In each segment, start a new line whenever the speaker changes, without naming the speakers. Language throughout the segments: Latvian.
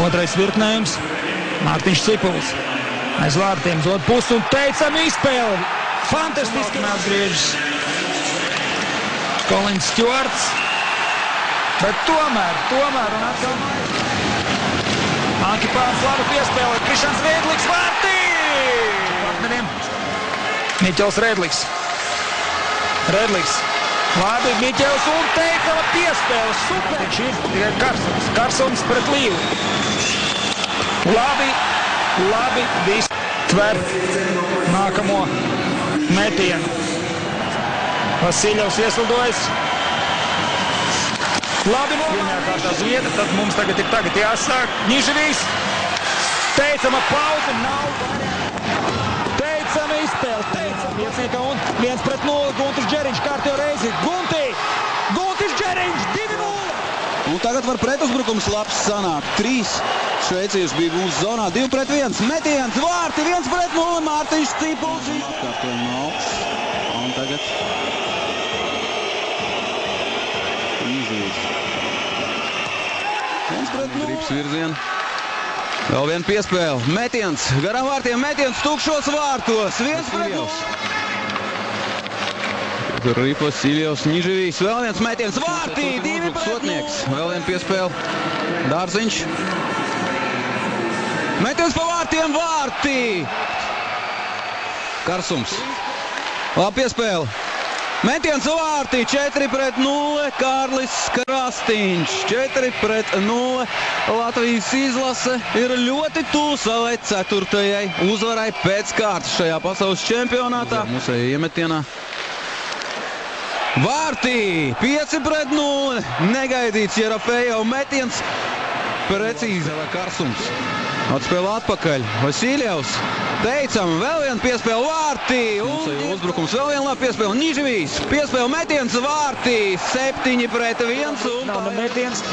Otrais virknējums. Mārtiņš Cipulis. Aiz vārtiem uz otru pusi un teicam izspēli. Fantastiski atgriežas Kolins Stjuarts. Bet tomēr un atkal Anki Pāns labi piespēlē. Krišans Rēdliks vārtī! Partneriem. Miķels Rēdliks. Labi, Miķels un teicama piespēle. Super! Viņš ir tikai Karsons. Karsons pret Līvu. Labi, viss tver nākamo metienu. Vasiļovs ieslidojas. Labi, nomainīja vieta, tad mums tagad jāsāk. Niževijs. Teicama pauze, nav variantu. Teicama izspēle. Iecnieka un 1-0. Guntis Džeriņš kārtējo reizi. Guntis Džeriņš 2-0.
Un tagad var pretuzbrukums labs sanākt. 3 šveicieši bija mūsu zonā. 2-1. Metiens, vārti, 1-0. Mārtiņš Cipulis. Kārtējo no augšas. Un tagad Niževijs. 1-0. Gribs virzienu. Vēl viena piespēle. Metiens. Garām vārtiem metiens. Tukšos vārtos. 1-0. Ripa Siļovs, Niževijs. Vēl viens metiens. Vārtī. 2-0. Vēl viena piespēle. Dārziņš. Metiens pa vārtiem. Vārtī. Karsums. Labi piespēle. Metiens vārtī, 4-0, Kārlis Krastīņš, 4-0. Latvijas izlase ir ļoti tuvu savai 4. uzvarai pēc kārtas šajā pasaules čempionātā. Mūsēja iemetienā. Vārtī, 5-0, negaidīts Jerofejev metiens, precīzi Karsums. Atspēlē atpakaļ, Vasiļovs. Teicam, vēl viena piespēle vārtī. Uzbrukums vēl viena labi piespēle. Niževijs. Piespēle metiens vārtī. 7-1.
Nav metiens.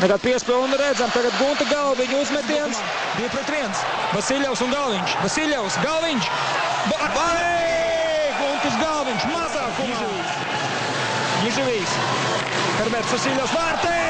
Nekād piespēle un redzam. Tagad Gunta Galviņa uzmetiens. 2-1. Vasiļovs un Galviņš. Vasiļovs, Galviņš. Guntis Galviņš. Mazāk. Niževijs. Herberts Vasiļovs vārtī.